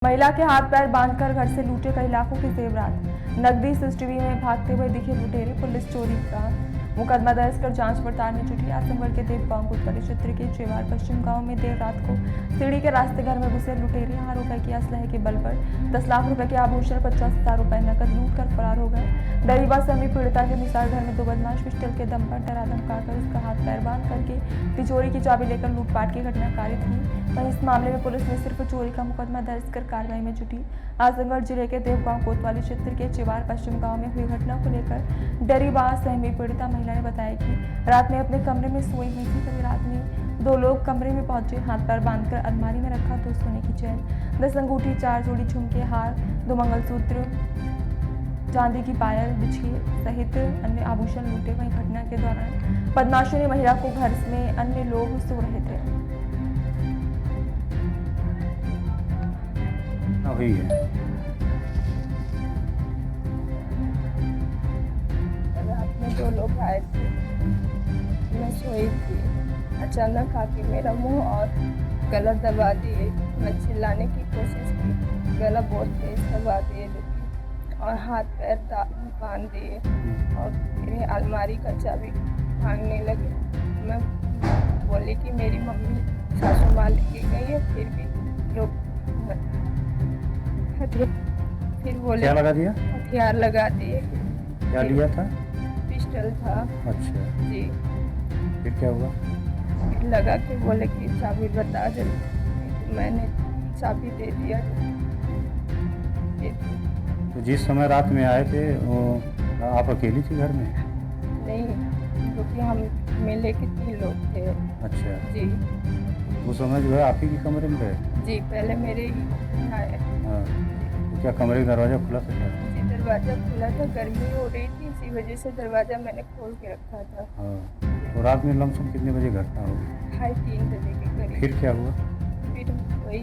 महिला के हाथ पैर बांधकर घर से लूटे कई लाखों के जेवरात। नकदी सीसीटीवी में भागते हुए दिखे लुटेरे। पुलिस चोरी का मुकदमा दर्ज कर जांच पड़ताल में जुटी। आजमगढ़ के देवगांव कोतवाली क्षेत्र के चेवार पश्चिम गांव में देर रात को सीढ़ी के रास्ते घर में घुसे लुटेरे आरोप है कि असलहे के बल पर 10 लाख रुपए के आभूषण 50,000 रुपए नकद लूट कर फरार हो गए। दरीबा समी पीड़िता के अनुसार घर में 2 बदमाश पिस्टल के दम पर डरा धमकाकर उसका हाथ पैर बांध करके तिजोरी की चाबी लेकर लूटपाट की घटना कारित की। वहीं इस मामले में पुलिस ने सिर्फ चोरी का मुकदमा दर्ज कर कार्रवाई में जुटी। आजमगढ़ जिले के देवगांव कोतवाली क्षेत्र के चेवार पश्चिम गांव में हुई घटना को लेकर डरीबा सहमी पीड़िता महिला ने बताया कि रात में अपने कमरे में सोई हुई थी। तभी रात में 2 लोग कमरे में पहुंचे। हाथ पैर बांधकर अलमारी में रखा 2 सोने की चैन, 10 अंगूठी, 4 जोड़ी झुमके, हार, 2 मंगलसूत्र, चांदी की पायल, बिछिए सहित अन्य आभूषण लूटे। वहीं घटना के दौरान बदमाशों ने महिला को घर में अन्य लोग सो रहे थे। हुई है। रात में 2 लोग आए थे, मैं सोई थी। अचानक आके मेरा मुंह और गला दबा दिए। मैं चिल्लाने की कोशिश की, गला बहुत तेज दबा दिए और हाथ पैर बांध दिए और मेरे अलमारी का चाबी भागने लगे। मैं बोली कि मेरी मम्मी सासू माँ लेके गई है, फिर भी लोग फिर बोले क्या लगा दिया? हथियार लगा दिए। क्या लिया था? पिस्टल था। अच्छा, जी। फिर क्या हुआ? फिर लगा के बोले कि चाबी बता दे, तो मैंने चाबी दे दिया। तो जिस समय रात में आए थे वो आप अकेली थी घर में? नहीं, क्योंकि हम मिले के 3 लोग थे। अच्छा जी उस समय जो है आप ही के कमरे में गए? जी, पहले मेरे ही आए। हाँ, तो क्या कमरे का दरवाजा खुला था क्या? जी, दरवाज़ा खुला था, गर्मी हो रही थी, इसी वजह से दरवाज़ा मैंने खोल के रखा था। हाँ, तो रात में लमसम कितने बजे घटना होगी? 2:30 बजे के करीब। फिर क्या हुआ? फिर वही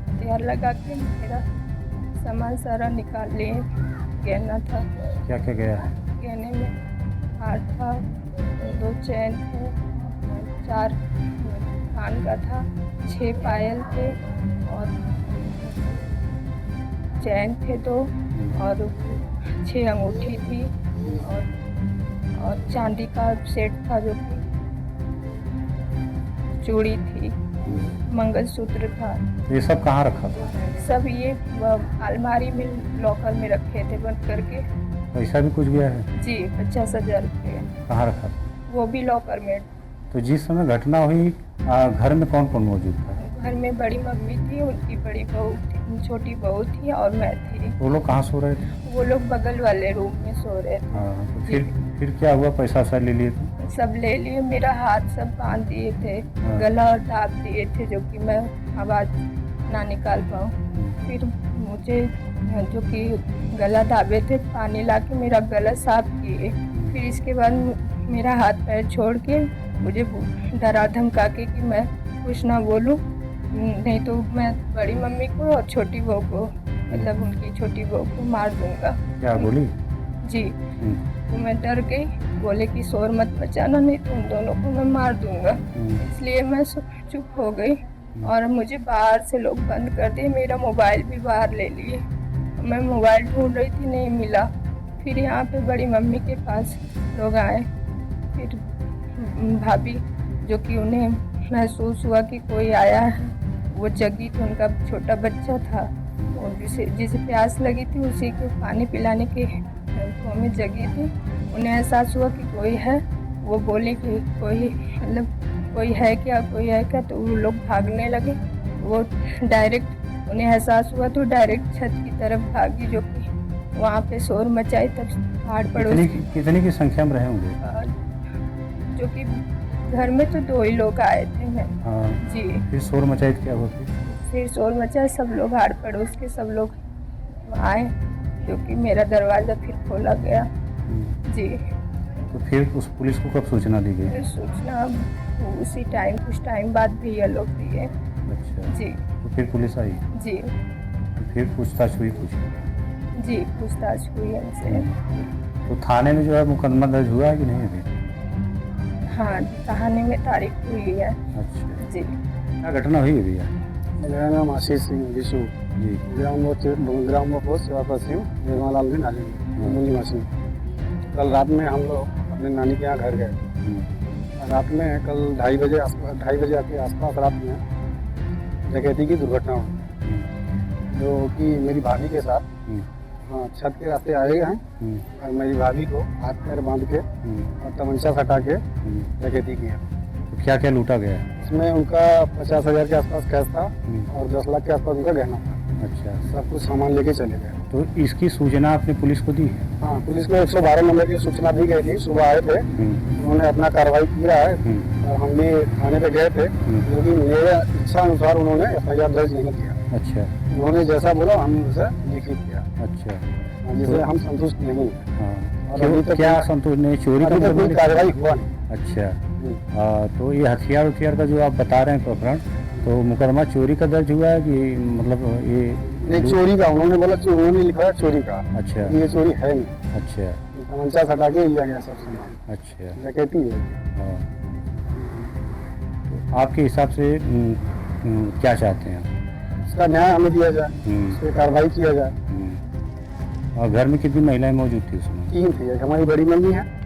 हथियार लगा के मेरा सामान सारा निकाल लिए। गहना था। क्या क्या गया है? गहने में हार था, 2 चैन थे, 4 कान का था, 6 पायल थे और चैन थे 2 और 6 अंगूठी थी और चांदी का सेट था, जो कि चूड़ी थी, मंगलसूत्र था। तो ये सब कहाँ रखा था? सब ये अलमारी में लॉकर में रखे थे बंद करके। पैसा भी कुछ गया है? जी, 50,000 रुपये। कहाँ रखा था? वो भी लॉकर में। तो जिस समय घटना हुई घर में कौन कौन मौजूद था? घर में बड़ी मम्मी थी, उनकी बड़ी बहू थी, छोटी बहू थी और मैं थी। वो लोग कहाँ सो रहे थे? वो लोग बगल वाले रूम में सो रहे थे। हाँ, तो फिर क्या हुआ? पैसा वैसा ले लिए थे? सब ले लिए, मेरा हाथ सब बांध दिए थे, हाँ। गला दाब दिए थे, जो कि मैं आवाज़ ना निकाल पाऊँ। फिर मुझे जो कि गला दाबे थे, पानी लाके मेरा गला साफ किए। फिर इसके बाद मेरा हाथ पैर छोड़ के मुझे डरा धमका के कि मैं कुछ ना बोलूं, नहीं तो मैं बड़ी मम्मी को और छोटी बहू को, मतलब उनकी छोटी बहू को मार दूंगा। क्या बोली? जी। तो मैं डर गई, बोले कि शोर मत मचाना, नहीं तो उन दोनों को मैं मार दूंगा। इसलिए मैं चुप हो गई और मुझे बाहर से लोग बंद कर दिए। मेरा मोबाइल भी बाहर ले लिए। मैं मोबाइल ढूंढ रही थी, नहीं मिला। फिर यहाँ पे बड़ी मम्मी के पास लोग आए। फिर भाभी, जो कि उन्हें महसूस हुआ कि कोई आया है, वो जगी थी, उनका छोटा बच्चा था और जिसे प्यास लगी थी, उसी को पानी पिलाने के में जगी थी। उन्हें एहसास हुआ कि कोई है। वो बोली कि कोई, मतलब कोई है क्या, कोई है क्या, तो वो लोग भागने लगे। वो डायरेक्ट, उन्हें एहसास हुआ तो डायरेक्ट छत की तरफ भागी, जो कि वहाँ पे शोर मचाई। तब आड़ पड़ोस कितनी की संख्या में रहे होंगे? जो कि घर में तो 2 ही लोग आए थे। मैं हाँ। जी। फिर शोर मचाई क्या हुआ? फिर शोर मचाए, सब लोग आड़ पड़ोस के सब लोग आए, जो कि मेरा दरवाज़ा फिर खोला गया। जी। तो फिर उस पुलिस को कब सूचना दी गई? सूचना उसी टाइम, कुछ टाइम बाद भैया लोग दिए। अच्छा जी। तो फिर पुलिस आई? जी। तो फिर पूछताछ हुई कुछ? जी, पूछताछ हुई हमसे। तो थाने में जो है मुकदमा दर्ज हुआ है कि नहीं अभी? हाँ, थाने में तारीख हुई है। अच्छा जी। क्या घटना हुई है भैया? मेरा नाम आशीष सिंह विशु। जी ग्राम वो पोस्ट सेवा पश्चिम निर्मालाल में नाली मुनी मशीन। कल रात में हम लोग अपने नानी के यहाँ घर गए। रात में कल 2:30 बजे के आसपास रात में डकैती की दुर्घटना हुई, जो कि मेरी भाभी के साथ हाँ छत के रास्ते आए हैं और मेरी भाभी को हाथ पैर बांध के और तमंचा सटा के डकैती किया। तो क्या क्या लूटा गया? इसमें उनका 50,000 के आसपास कैश था और 10 लाख के आसपास उनका गहना था। अच्छा, सब कुछ सामान लेके चले गए। तो इसकी सूचना आपने पुलिस को दी है? हाँ, पुलिस को 112 नंबर की सूचना दी गई थी। सुबह आए थे, उन्होंने अपना कार्रवाई किया है और हम भी थाने पे गए थे, लेकिन मेरे इच्छा अनुसार उन्होंने FIR दर्ज नहीं किया। अच्छा, उन्होंने जैसा बोला हमने उसे लिखित किया। अच्छा, जिससे हम संतुष्ट नहीं हैं। हाँ, और अभी तक क्या संतोष नहीं? चोरी का अभी तक कोई मतलब? कार्रवाई हुआ नहीं। अच्छा, तो ये हथियार का जो आप बता रहे हैं प्रकरण, तो मुकदमा चोरी का दर्ज हुआ है कि मतलब ये नहीं, चोरी का उन्होंने बोला, उन्होंने लिखा है चोरी का। अच्छा, ये चोरी है नहीं। अच्छा, तमंचा सटा के लिया गया सब सामान। अच्छा, डकैती है। हाँ। तो आपके हिसाब से क्या चाहते हैं? इसका न्याय हमें दिया जाए, हम्म, इस पर कार्रवाई किया जाए। और घर में कितनी महिलाएं मौजूद थी उसमें? 3 थी, एक हमारी बड़ी मम्मी है